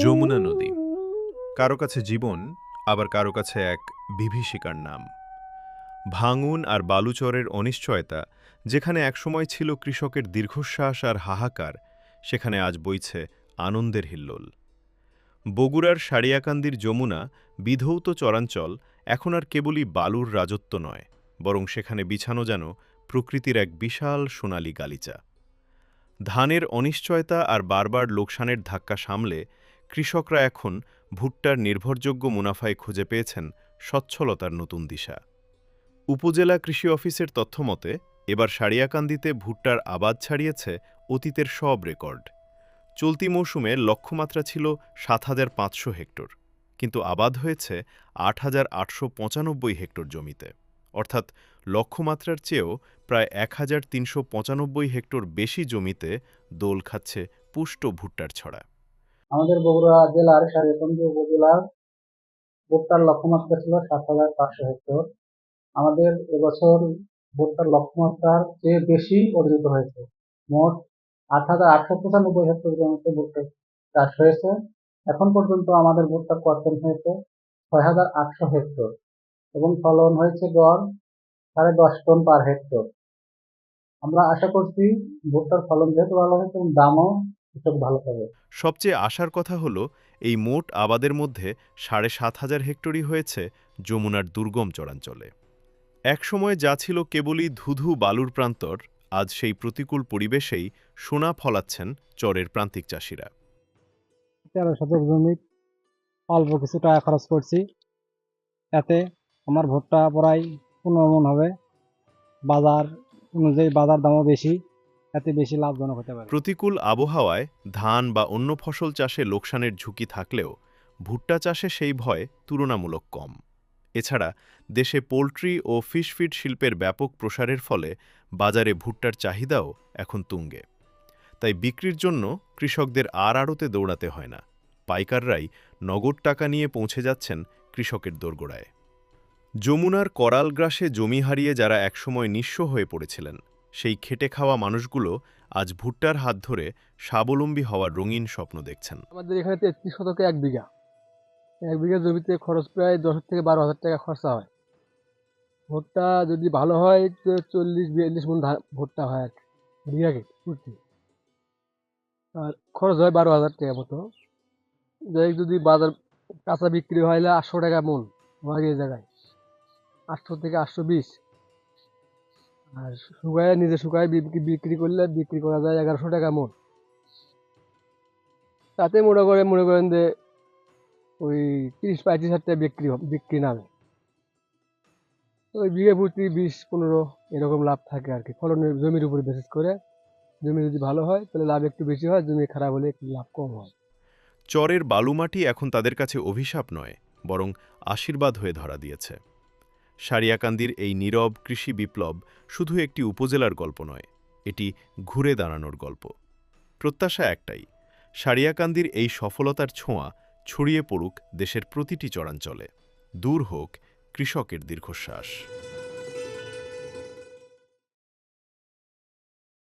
যমুনা নদী কারো কাছে জীবন, আবার কারো কাছে এক বিভীষিকার নাম। ভাঙন আর বালুচরের অনিশ্চয়তা, যেখানে একসময় ছিল কৃষকের দীর্ঘশ্বাস আর হাহাকার, সেখানে আজ বইছে আনন্দের হিল্লোল। বগুড়ার সারিয়াকান্দির যমুনা বিধৌত চরাঞ্চল এখন আর কেবলই বালুর রাজত্ব নয়, বরং সেখানে বিছানো যেন প্রকৃতির এক বিশাল সোনালী গালিচা। ধানের অনিশ্চয়তা আর বারবার লোকসানের ধাক্কা সামলে কৃষকরা এখন ভুট্টার নির্ভরযোগ্য মুনাফায় খুঁজে পেয়েছেন সচ্ছলতার নতুন দিশা। উপজেলা কৃষি অফিসের তথ্যমতে এবার সারিয়াকান্দিতে ভুট্টার আবাদ ছাড়িয়েছে অতীতের সব রেকর্ড। চলতি মৌসুমে লক্ষ্যমাত্রা ছিল ৭,৫০০ হেক্টর, কিন্তু আবাদ হয়েছে ৮,৮৯৫ হেক্টর জমিতে, অর্থাৎ লক্ষ্যমাত্রার চেয়েও প্রায় ১,৩৯৫ হেক্টর বেশি জমিতে দোল খাচ্ছে পুষ্ট ভুট্টার ছড়া। আমাদের বগুড়া জেলার সারিয়াকান্দি উপজেলার ভুট্টার লক্ষ্যমাত্রা ছিল ৭,৫০০ হেক্টর। আমাদের এবছর ভুট্টার লক্ষ্যমাত্রার চেয়ে বেশি অর্জিত হয়েছে। মোট ৮,৮৯৫ হেক্টর জমিতে ভুট্টা চাষ হয়েছে। এখন পর্যন্ত আমাদের ভুট্টা কর্তন হয়েছে ৬,৮০০ হেক্টর এবং ফলন হয়েছে গড় ১০.৫ টন পার হেক্টর। আমরা আশা করছি ভুট্টার ফলন যেহেতু ভালো হয়েছে এবং দামও কৃষক ভালো পাবে। সবচেয়ে আশার কথা হল, এই মোট আবাদের মধ্যে ৭,৫০০ হেক্টরই হয়েছে যমুনার দুর্গম চরাঞ্চলে। একসময় যা ছিল কেবলই ধুধু বালুর প্রান্তর, আজ সেই প্রতিকূল পরিবেশেই সোনা ফলাচ্ছেন চরের প্রান্তিক চাষিরা। ১৩ শতক জমি অল্প কিছু টাকা খরচ করছি, এতে আমার ভুট্টা প্রায় ১৫ মণ হবে। বাজার অনুযায়ী বাজার দামও বেশি, এতে বেশি লাভজনক হতে পারে। প্রতিকূল আবহাওয়ায় ধান বা অন্য ফসল চাষে লোকসানের ঝুঁকি থাকলেও ভুট্টা চাষে সেই ভয় তুলনামূলক কম। এছাড়া দেশে পোল্ট্রি ও ফিশ ফিড শিল্পের ব্যাপক প্রসারের ফলে বাজারে ভুট্টার চাহিদাও এখন তুঙ্গে। তাই বিক্রির জন্য কৃষকদের আর আড়তে দৌড়াতে হয় না, পাইকাররাই নগদ টাকা নিয়ে পৌঁছে যাচ্ছেন কৃষকের দোরগোড়ায়। যমুনার করাল গ্রাসে জমি হারিয়ে যারা একসময় নিঃস্ব হয়ে পড়েছিলেন, সেই খেটে খাওয়া মানুষগুলো আজ ভুট্টার হাত ধরে স্বাবলম্বী হওয়ার রঙিন স্বপ্ন দেখছেন। আমাদের এখানে ৩৩ শতকে ১ বিঘা, ১ বিঘা জমিতে খরচ প্রায় ১০ থেকে ১২ হাজার টাকা খরচা হয়। ভুট্টা যদি ভালো হয় তো ৪০-৪২ মণ ভুট্টা হয় আর কি, বিঘাকে প্রতি। আর খরচ হয় ১২ হাজার টাকা মতো। যাই হোক, যদি বাজার কাঁচা বিক্রি হয় ৮০০ টাকা মণ আমার এই জায়গায়, ৮০০ থেকে ৮২০। আর শুকায় নিজে শুকায় বিক্রি করলে বিক্রি করা যায় ১১০০ টাকা মণ। তাতে মনে করেন যে ওই ৩০-৩৫ হাজার টাকা বিক্রি নামে। ওই বিঘে প্রতি ২০-১৫ এরকম লাভ থাকে আর কি, ফলনের জমির উপরে বেসিস করে। জমি যদি ভালো হয় তাহলে লাভ একটু বেশি হয়, জমি খারাপ হলে একটু লাভ কম হয়। চরের বালুমাটি এখন তাদের কাছে অভিশাপ নয়, বরং আশীর্বাদ হয়ে ধরা দিয়েছে। সারিয়াকান্দির এই নীরব কৃষি বিপ্লব শুধু একটি উপজেলার গল্প নয়, এটি ঘুরে দাঁড়ানোর গল্প। প্রত্যাশা একটাই, সারিয়াকান্দির এই সফলতার ছোঁয়া ছড়িয়ে পড়ুক দেশের প্রতিটি চরাঞ্চলে, দূর হোক কৃষকের দীর্ঘশ্বাস।